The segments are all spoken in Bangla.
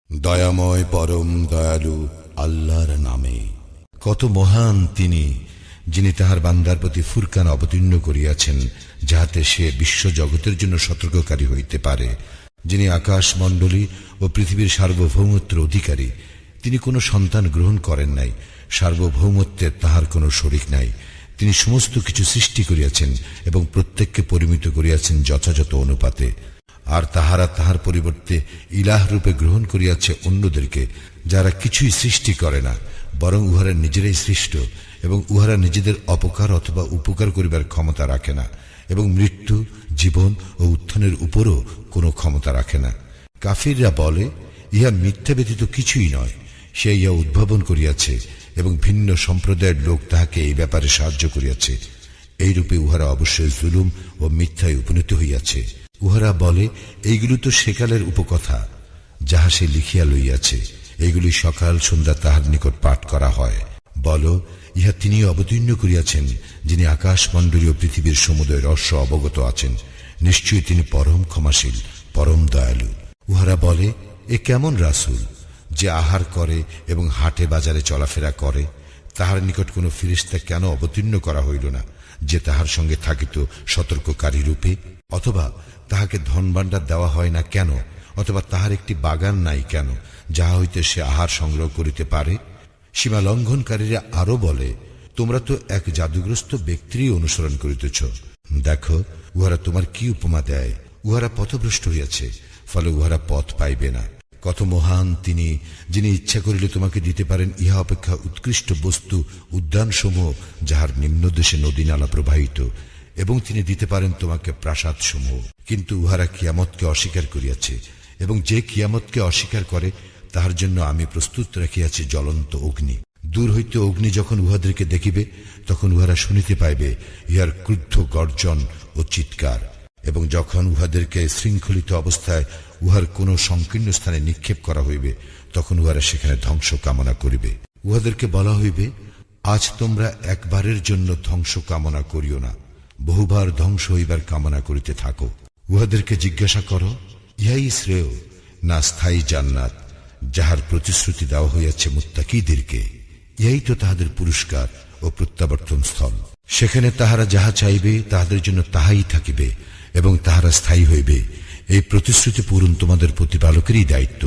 দয়াময় পরম দয়ালু আল্লাহর নামে। কত মহান তিনি, যিনি তাহার বান্দার প্রতি ফুরকান অবতীর্ণ করিয়াছেন, যাহাতে সে বিশ্ব জগতের জন্য সতর্ককারী হইতে পারে। যিনি আকাশ মণ্ডলী ও পৃথিবীর সার্বভৌমত্বের অধিকারী। তিনি কোনো সন্তান গ্রহণ করেন নাই, সার্বভৌমত্বের তাহার কোনো শরিক নাই। তিনি সমস্ত কিছু সৃষ্টি করিয়াছেন এবং প্রত্যেককে পরিমিত করিয়াছেন যথাযথ অনুপাতে। আর তাহারা তাহার পরিবর্তে ইলাহ রূপে গ্রহণ করিয়াছে অন্যদেরকে, যারা কিছুই সৃষ্টি করে না, বরং উহারা নিজেরাই সৃষ্ট, এবং উহারা নিজেদের অপকার অথবা উপকার করিবার ক্ষমতা রাখে না, এবং মৃত্যু, জীবন ও উত্থানের উপরও কোনো ক্ষমতা রাখে না। কাফিররা বলে, ইহা মিথ্যা ব্যতীত কিছুই নয়। সে ইহা উদ্ভাবন করিয়াছে এবং ভিন্ন সম্প্রদায়ের লোক তাহাকে এই ব্যাপারে সাহায্য করিয়াছে। এইরূপে উহারা অবশ্যই জুলুম ও মিথ্যায় উপনীত হইয়াছে। উহারা বলে, এইগুলি তো সেকালের উপকথা, যাহা সে লিখিয়া লইয়াছে। এইগুলি সকাল সন্ধ্যা তাহার নিকট পাঠ করা হয়। বল, ইহা তিনি অবতীর্ণ করিয়াছেন, যিনি আকাশ মণ্ডলী ও পৃথিবীর সমুদয় রহস্য অবগত আছেন। নিশ্চয়ই তিনি পরম ক্ষমাশীল, পরম দয়ালু। উহারা বলে, এ কেমন রাসূল যে আহার করে এবং হাটে বাজারে চলাফেরা করে? তাহার নিকট কোনো ফিরিস্তা কেন অবতীর্ণ করা হইল না, যে তাহার সঙ্গে থাকিত সতর্ককারী রূপে? অথবা তাহাকে ধনভাণ্ডার দেওয়া হয় না কেন? অথবা তাহার একটি বাগান নাই কেন, যাহা হইতে সে আহার সংগ্রহ করিতে পারে? সীমা লঙ্ঘনকারীরা আরো বলে, তোমরা তো এক জাদুগ্রস্ত ব্যক্তিরই অনুসরণ করিতেছ। দেখো, উহারা তোমার কি উপমা দেয়। উহারা পথভ্রষ্ট হইয়াছে, ফলে উহারা পথ পাইবে না। কত মহান তিনি, যিনি ইচ্ছা করিলে তোমাকে দিতে পারেন ইহা অপেক্ষা উৎকৃষ্ট বস্তু, উদ্যানসমূহ যাহার নিম্নদেশে নদী নালা প্রবাহিত, এবং তিনি দিতে পারেন তোমাকে প্রাসাদ সমূহ। কিন্তু উহারা কিয়ামতকে অস্বীকার করিয়াছে, এবং যে কিয়ামতকে অস্বীকার করে তাহার জন্য আমি প্রস্তুত রাখিয়াছি জ্বলন্ত অগ্নি। দূর হইতে অগ্নি যখন উহাদেরকে দেখিবে, তখন উহারা শুনিতে পাইবে ইহার ক্রুদ্ধ গর্জন ও চিৎকার। এবং যখন উহাদেরকে শৃঙ্খলিত অবস্থায় উহার কোন সংকীর্ণ স্থানে নিক্ষেপ করা হইবে, তখন উহারা সেখানে ধ্বংস কামনা করিবে। উহাদেরকে বলা হইবে, আজ তোমরা একবারের জন্য ধ্বংস কামনা করিও না, বহুবার ধ্বংস হইবার কামনা করিতে থাকো। উহাদেরকে জিজ্ঞাসা করো, ইহাই শ্রেয় না স্থায়ী জান্নাত, যাহার প্রতিশ্রুতি দেওয়া হইয়াছে মুত্তাকীদেরকে? ইহাই তো তাহাদের পুরস্কার ও প্রত্যাবর্তন স্থল। সেখানে তাহারা যাহা চাইবে তাহাদের জন্য তাহাই থাকিবে, এবং তাহারা স্থায়ী হইবে। এই প্রতিশ্রুতি পূরণ তোমাদের প্রতিপালকেরই দায়িত্ব।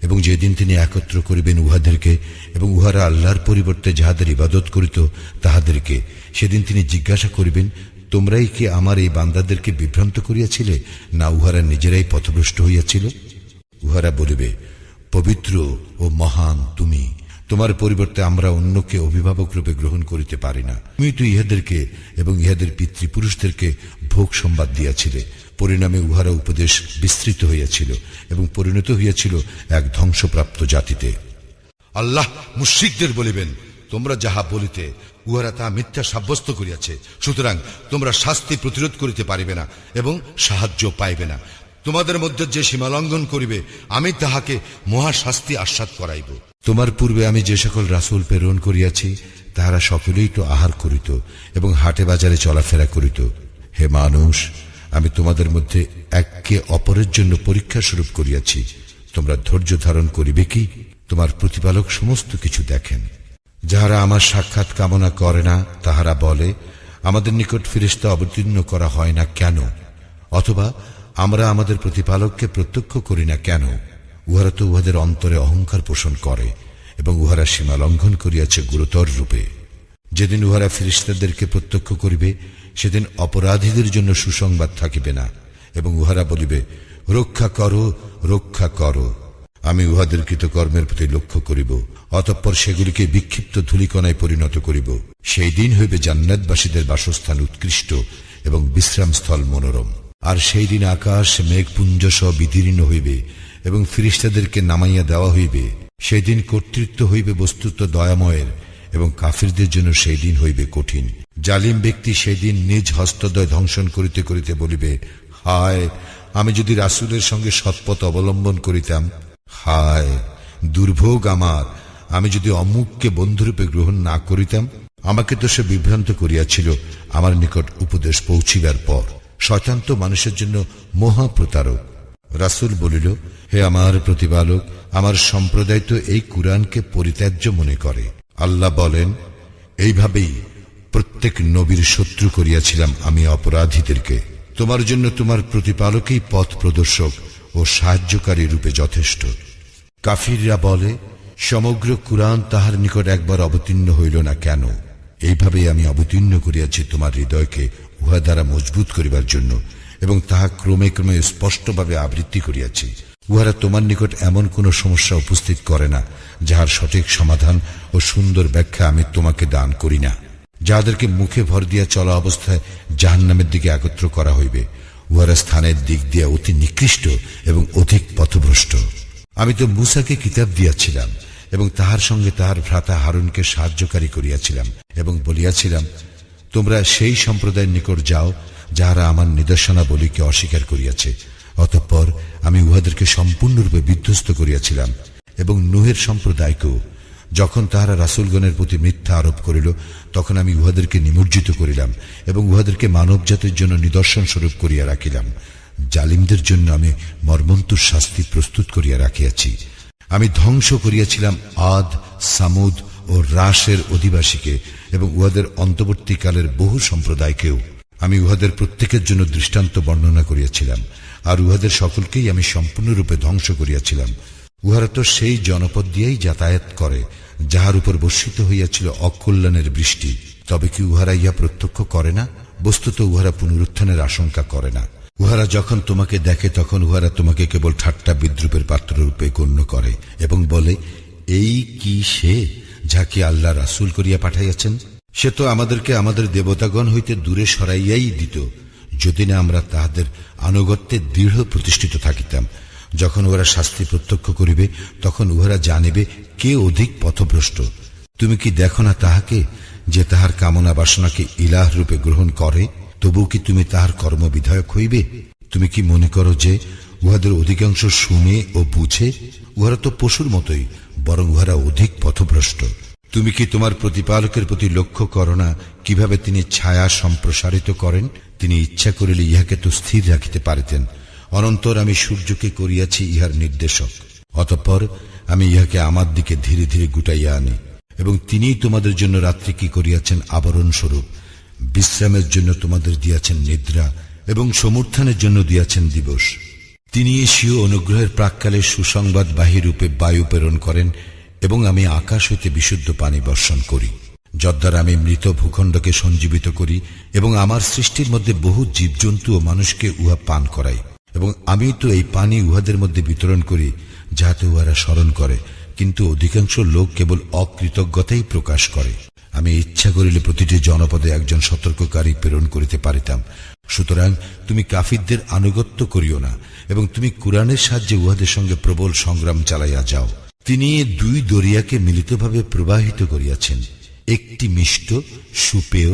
এবং যেদিন তিনি একত্র করিবেন উহাদেরকে, এবং উহারা আল্লাহর পরিবর্তে যাহাদের ইবাদত করিত তাহাদেরকে, সেদিন তিনি জিজ্ঞাসা করিবেন, তোমরাই কি আমার এই বান্দাদেরকে বিভ্রান্ত করিয়াছিলে, না উহারা নিজেরাই পথভ্রষ্ট হইয়াছিল? উহারা বলিবে, পবিত্র ও মহান তুমি, তোমার পরিবর্তে আমরা অন্যকে অভিভাবক রূপে গ্রহণ করিতে পারি না। তুমি তো ইহাদেরকে এবং ইহাদের পিতৃপুরুষদেরকে ভোগ সম্বাদ দিয়াছিলে। পরিণামে উহারা উপদেশ বিস্তৃত হইয়াছিল এবং পরিণত হইয়াছিল এক ধ্বংসপ্রাপ্ত জাতিতে। আল্লাহ মুশরিকদের বলিবেন, তোমরা যাহা বলিতে উহারা তাহা মিথ্যা সাব্যস্ত করিয়াছে, সুতরাং তোমরা শাস্তি প্রতিরোধ করিতে পারিবে না এবং সাহায্য পাইবে না। তোমাদের মধ্যে যে সীমা লঙ্ঘন করিবে, আমি তাহাকে মহাশাস্তি আস্বাদ করাইব। তোমার পূর্বে আমি যে সকল রাসূল প্রেরণ করিয়াছি, তাহারা সকলেই তো আহার করিত এবং হাটে বাজারে চলাফেরা করিত। হে মানুষ, আমি তোমাদের মধ্যে এককে অপরের জন্য পরীক্ষা স্বরূপ করিয়াছি। তোমরা ধৈর্য ধারণ করিবে কি? তোমার প্রতিপালক সমস্ত কিছু দেখেন। যাহারা আমার সাক্ষাৎ কামনা করে না, তাহারা বলে, আমাদের নিকট ফেরেশতা অবতীর্ণ করা হয় না কেন? অথবা আমরা আমাদের প্রতিপালককে প্রত্যক্ষ করি না কেন? উহারা তো উহাদের অন্তরে অহংকার পোষণ করে, এবং উহারা সীমা লঙ্ঘন করিয়াছে গুরুতর রূপে। যেদিন উহারা ফেরেশতাদেরকে প্রত্যক্ষ করিবে, সেদিন অপরাধীদের জন্য সুসংবাদ থাকিবে না, এবং উহারা বলিবে, রক্ষা করো, রক্ষা করো। আমি উহাদের কৃতকর্মের প্রতি লক্ষ্য করিব, অতঃপর সেগুলিকে বিক্ষিপ্ত ধূলিকণায় পরিণত করিব। সেই দিন হইবে জান্নাতবাসীদের বাসস্থান উৎকৃষ্ট এবং বিশ্রামস্থল মনোরম। আর সেই দিন আকাশ মেঘপুঞ্জ সহ বিদীর্ণ হইবে এবং ফিরিস্তাদেরকে নামাইয়া দেওয়া হইবে। সেই দিন কর্তৃত্ব হইবে বস্তুত দয়াময়ের, এবং কাফিরদের জন্য সেই দিন হইবে কঠিন। জালিম ব্যক্তি সেই দিন নিজ হস্তদ্বয় ধ্বংসন করিতে করিতে বলিবে, হায়, আমি যদি রাসূলের সঙ্গে সৎপথ অবলম্বন করিতাম। হায়, দুর্ভোগ আমার, আমি যদি অমুককে বন্ধুরূপে গ্রহণ না করিতাম। আমাকে তো সে বিভ্রান্ত করিয়াছিল আমার নিকট উপদেশ পৌঁছিবার পর। শয়তান তো মানুষের জন্য মহাপ্রতারক। রাসূল বলিল, হে আমার প্রতিপালক, আমার সম্প্রদায় তো এই কুরআনকে পরিত্যাজ্য মনে করে। আল্লাহ বলেন, এইভাবেই প্রত্যেক নবীর শত্রু করিয়াছিলাম আমি অপরাধীদেরকে। তোমার জন্য তোমার প্রতিপালকই পথ প্রদর্শক ও সাহায্যকারী রূপে যথেষ্ট। কাফিররা বলে, সমগ্র কুরআন তাহার নিকট একবার অবতীর্ণ হইল না কেন? এইভাবেই আমি অবতীর্ণ করিয়াছি তোমার হৃদয়কে উহা দ্বারা মজবুত করিবার জন্য, এবং তাহা ক্রমে ক্রমে স্পষ্টভাবে আবৃত্তি করিয়াছি। উহারা তোমার নিকট এমন কোন সমস্যা উপস্থিত করে না যাহার সঠিক সমাধান ও সুন্দর ব্যাখ্যা আমি তোমাকে দান করি না। যাহাদেরকে মুখে ভর দিয়া চলা অবস্থায় জাহান্নামের দিকে একত্র করা হইবে, উহারা স্থানের দিক দিয়া অতি নিকৃষ্ট এবং অধিক পথভ্রষ্ট। আমি তো মূসাকে কিতাব দিয়াছিলাম এবং তাহার সঙ্গে তাহার ভ্রাতা হারুনকে সাহায্যকারী করিয়াছিলাম, এবং বলিয়াছিলাম, তোমরা সেই সম্প্রদায়ের নিকট যাও যাহারা আমার নিদর্শনাবলীকে অস্বীকার করিয়াছে। অতঃপর আমি উহাদেরকে সম্পূর্ণরূপে বিধ্বস্ত করিয়াছিলাম। এবং নূহের সম্প্রদায়কেও যখন তাহারা রাসূলগণের প্রতি মিথ্যা আরোপ করিল, তখন আমি উহাদেরকে নিমজ্জিত করিলাম এবং উহাদেরকে মানব জাতির জন্য নিদর্শন স্বরূপ করিয়া রাখিলাম। জালিমদের জন্য আমি মর্মন্তুর শাস্তি প্রস্তুত করিয়া রাখিয়াছি। আমি ধ্বংস করিয়াছিলাম আদ, সামুদ ও রাশের অধিবাসীকে এবং উহাদের অন্তর্বর্তীকালের বহু সম্প্রদায়কেও। আমি উহাদের প্রত্যেকের জন্য দৃষ্টান্ত বর্ণনা করিয়াছিলাম, আর উহাদের সকলকেই আমি সম্পূর্ণরূপে ধ্বংস করিয়াছিলাম। উহারা তো সেই জনপদ দিয়েই যাতায়াত করে যাহার উপর বর্ষিত হইয়াছিল অকল্যাণের বৃষ্টি। তবে কি উহারা ইহা প্রত্যক্ষ করে না? বস্তুত উহারা পুনরুত্থানের আশঙ্কা করে না। উহারা যখন তোমাকে দেখে তখন উহারা তোমাকে কেবল ঠাট্টা বিদ্রুপের পাত্ররূপে গণ্য করে এবং বলে, এই কি সে যাকে আল্লাহ রাসূল করিয়া পাঠাইয়াছেন? সে তো আমাদেরকে আমাদের দেবতাগণ হইতে দূরে সরাইয়াই দিত, যদি না আমরা তাহাদের আনুগত্যে দৃঢ় প্রতিষ্ঠিত থাকিতাম। যখন উহারা শাস্তি প্রত্যক্ষ করিবে, তখন উহারা জানিবে কে অধিক পথভ্রষ্ট। তুমি কি দেখো না তাহাকে, যে তাহার কামনা বাসনাকে ইলাহ রূপে গ্রহণ করে? তবু কি তুমি তাহার কর্মবিধায়ক হইবে? তুমি কি মনে করো যে উহাদের অধিকাংশ শুনে ও বুঝে? উহারা তো পশুর মতোই, বরং উহারা অধিক পথভ্রষ্ট। তুমি কি তোমার প্রতিপালকের প্রতি লক্ষ্য করো না কিভাবে তিনি ছায়া সম্প্রসারিত করেন? তিনি ইচ্ছা করিলে ইহাকে তো স্থির রাখিতে পারিতেন। অনন্তর আমি সূর্যকে করিয়াছি ইহার নির্দেশক। অতঃপর আমি ইহাকে আমার দিকে ধীরে ধীরে গুটাইয়া আনি, এবং তিনিই তোমাদের জন্য রাত্রি কি করিয়াছেন আবরণ স্বরূপ। বিশ্রামের জন্য তোমাদের দিয়াছেন নিদ্রা, এবং সমুত্থানের জন্য দিয়াছেন দিবস। তিনি স্বীয় অনুগ্রহের প্রাক্কালে সুসংবাদবাহী রূপে বায়ু প্রেরণ করেন, এবং আমি আকাশ হইতে বিশুদ্ধ পানি বর্ষণ করি, যদ্বারা আমি মৃত ভূখণ্ডকে সঞ্জীবিত করি, এবং আমার সৃষ্টির মধ্যে বহু জীবজন্তু ও মানুষকে উহা পান করাই। এবং আমি তো এই পানি উহাদের মধ্যে বিতরণ করি যাহাতে উহারা স্মরণ করে, কিন্তু অধিকাংশ লোক কেবল অকৃতজ্ঞতাই প্রকাশ করে। আমি ইচ্ছা করিলে প্রতিটি জনপদে একজন সতর্ককারী প্রেরণ করিতে পারিতাম। সুতরাং তুমি কাফিরদের আনুগত্য করিও না, এবং তুমি কুরআনের সাহায্যে উহাদের সঙ্গে প্রবল সংগ্রাম চালাইয়া যাও। তিনি দুই দরিয়াকে মিলিতভাবে প্রবাহিত করিয়াছেন, একটি মিষ্ট সুপেয়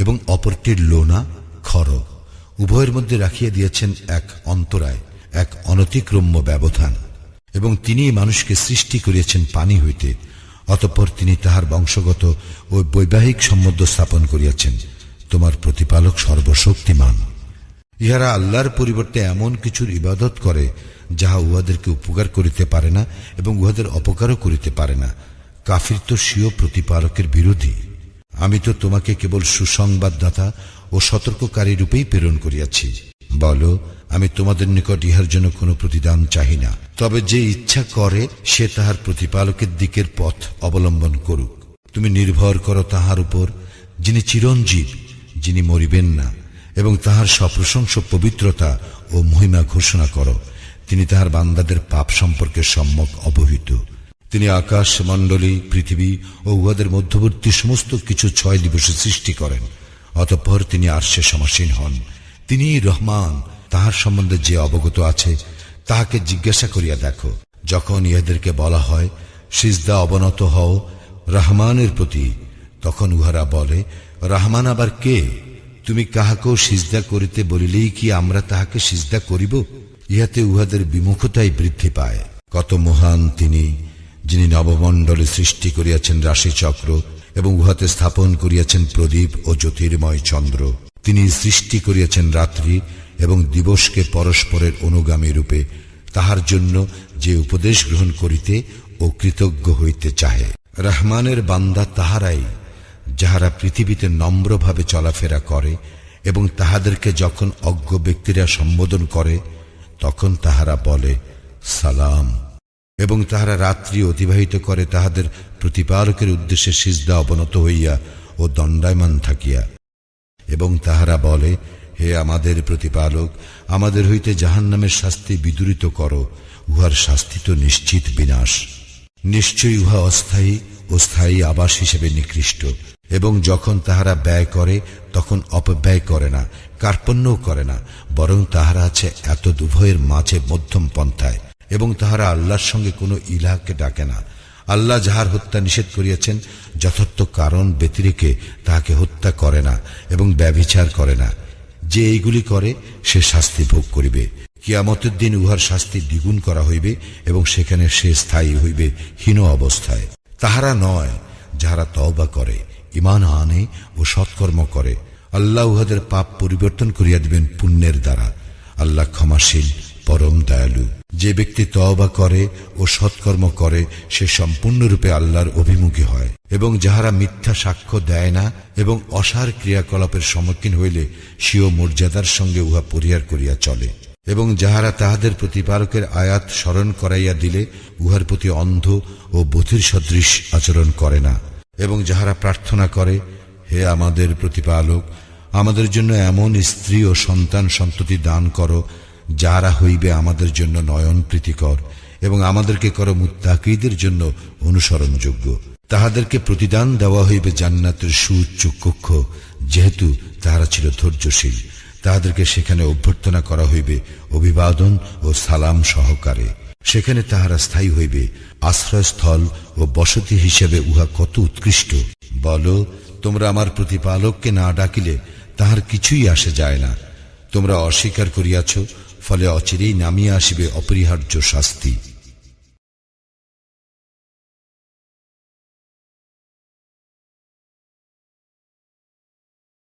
এবং অপরটির লোনা খর। উভয়ের মধ্যে রাখিয়া দিয়েছেন এক অন্তরায়, এক অনতিক্রম্য ব্যবধান। এবং তিনি মানুষকে সৃষ্টি করিয়াছেন পানি হইতে। অতঃপর তিনি তাহার বংশগত ও বৈবাহিক সম্বন্ধ স্থাপন করিয়াছেন। তোমার প্রতিপালক সর্বশক্তিমান। ইহারা আল্লাহর পরিবর্তে এমন কিছুর ইবাদত করে যাহা উহাদেরকে উপকার করিতে পারে না এবং উহাদের অপকারও করিতে পারে না। কাফির তো স্বীয় প্রতিপালকের বিরোধী। আমি তো তোমাকে কেবল সুসংবাদদাতা ও সতর্ককারী রূপেই প্রেরণ করিয়াছি। বলো, আমি তোমাদের নিকট ইহার জন্য কোনো প্রতিদান চাহি না। তবে যে ইচ্ছা করে সে তাহার প্রতিপালকের দিকের পথ অবলম্বন করুক। তুমি নির্ভর করো তাহার উপর, যিনি চিরঞ্জীব, যিনি মরিবেন না, এবং তাহার সপ্রশংস পবিত্রতা ও মহিমা ঘোষণা করো। তিনি তাহার বান্দাদের পাপ সম্পর্কে সম্যক অবহিত। তিনি আকাশ মণ্ডলী, পৃথিবী ও উহাদের মধ্যবর্তী সমস্ত কিছু 6 দিবসে সৃষ্টি করেন। অতঃপর তিনি আরশে সমাসীন হন। তিনি রহমান। তাহার সম্বন্ধে যে অবগত আছে তাহাকে জিজ্ঞাসা করিয়া দেখো। যখন ইহাদেরকে বলা হয় সিজদা অবনত হও রহমানের প্রতি, তখন উহারা বলে, রহমান আবার কে? তুমি কাহাকেও সিজদা করিতে বলিলেই কি আমরা তাহাকে সিজদা করিব? ইহাতে উহাদের বিমুখতাই বৃদ্ধি পায়। কত মহান তিনি, যিনি নবমণ্ডলে সৃষ্টি করিয়াছেন রাশিচক্র এবং উহাতে স্থাপন করিয়াছেন প্রদীপ ও জ্যোতির্ময় চন্দ্র। তিনি সৃষ্টি করিয়াছেন রাত্রি এবং দিবসকে পরস্পরের অনুগামী রূপে, তাহার জন্য যে উপদেশ গ্রহণ করিতে ও কৃতজ্ঞ হইতে চাহে। রহমানের বান্দা তাহারাই যাহারা পৃথিবীতে নম্রভাবে চলাফেরা করে এবং তাহাদেরকে যখন অজ্ঞ ব্যক্তিরা সম্বোধন করে তখন তাহারা বলে সালাম, এবং তাহারা রাত্রি অতিবাহিত করে তাহাদের প্রতিপালকের উদ্দেশ্যে সিজদা অবনত হইয়া ও দণ্ডায়মান থাকিয়া, এবং তাহারা বলে হে আমাদের প্রতিপালক, আমাদের হইতে জাহান্নামের শাস্তি বিদূরিত করো, উহার শাস্তি তো নিশ্চিত বিনাশ। নিশ্চয়ই উহা অস্থায়ী ও স্থায়ী আবাস হিসেবে নিকৃষ্ট। এবং যখন তাহারা ব্যয় করে তখন অপব্যয় করে না, কার্পণ্যও করে না, বরং তাহারা আছে এত উভয়ের মাঝে মধ্যম পন্থায়। এবং তাহারা আল্লাহর সঙ্গে কোনো ইলাহকে ডাকে না। আল্লাহ যাহার হত্যা নিষেধ করিয়াছেন যথার্থ কারণ ব্যতিরেকে তাহাকে হত্যা করে না এবং ব্যভিচার করে না। যে এইগুলি করে সে শাস্তি ভোগ করিবে। কিয়ামতের দিন উহার শাস্তি দ্বিগুণ করা হইবে এবং সেখানে সে স্থায়ী হইবে হীন অবস্থায়। তাহারা নয় যাহারা তওবা করে, ঈমান আনে ও সৎকর্ম করে। আল্লাহ উহাদের পাপ পরিবর্তন করিয়া দিবেন পুণ্যের দ্বারা। আল্লাহ ক্ষমাশীল, পরম দয়ালু। যে ব্যক্তি তওবা করে ও সৎকর্ম করে সে সম্পূর্ণরূপে আল্লাহর অভিমুখী হয়। এবং যাহারা মিথ্যা সাক্ষ্য দেয় না এবং অসার ক্রিয়াকলাপের সম্মুখীন হইলে স্বীয় মর্যাদার সঙ্গে উহা পরিহার করিয়া চলে। এবং যাহারা তাহাদের প্রতিপালকের আয়াত স্মরণ করাইয়া দিলে উহার প্রতি অন্ধ ও বধির সদৃশ আচরণ করে না। এবং যাহারা প্রার্থনা করে হে আমাদের প্রতিপালক, আমাদের জন্য এমন স্ত্রী ও সন্তান সন্ততি দান করো যাহারা হইবে আমাদের জন্য নয়ন প্রীতিকর, এবং আমাদেরকে করো মুত্তাকীদের জন্য অনুসরণযোগ্য। তাহাদেরকে প্রতিদান দেওয়া হইবে জান্নাতের সুউচ্চ কক্ষ, যেহেতু তাহারা ছিল ধৈর্যশীল। তাহাদেরকে সেখানে অভ্যর্থনা করা হইবে অভিবাদন ও সালাম সহকারে। সেখানে তাহারা স্থায়ী হইবে। আশ্রয়স্থল ও বসতি হিসেবে উহা কত উৎকৃষ্ট। বলো, তোমরা আমার প্রতিপালককে না ডাকিলে তাহার কিছুই আসে যায় না। তোমরা অস্বীকার করিয়াছ, ফলে অচিরেই নামিয়া আসিবে অপরিহার্য শাস্তি।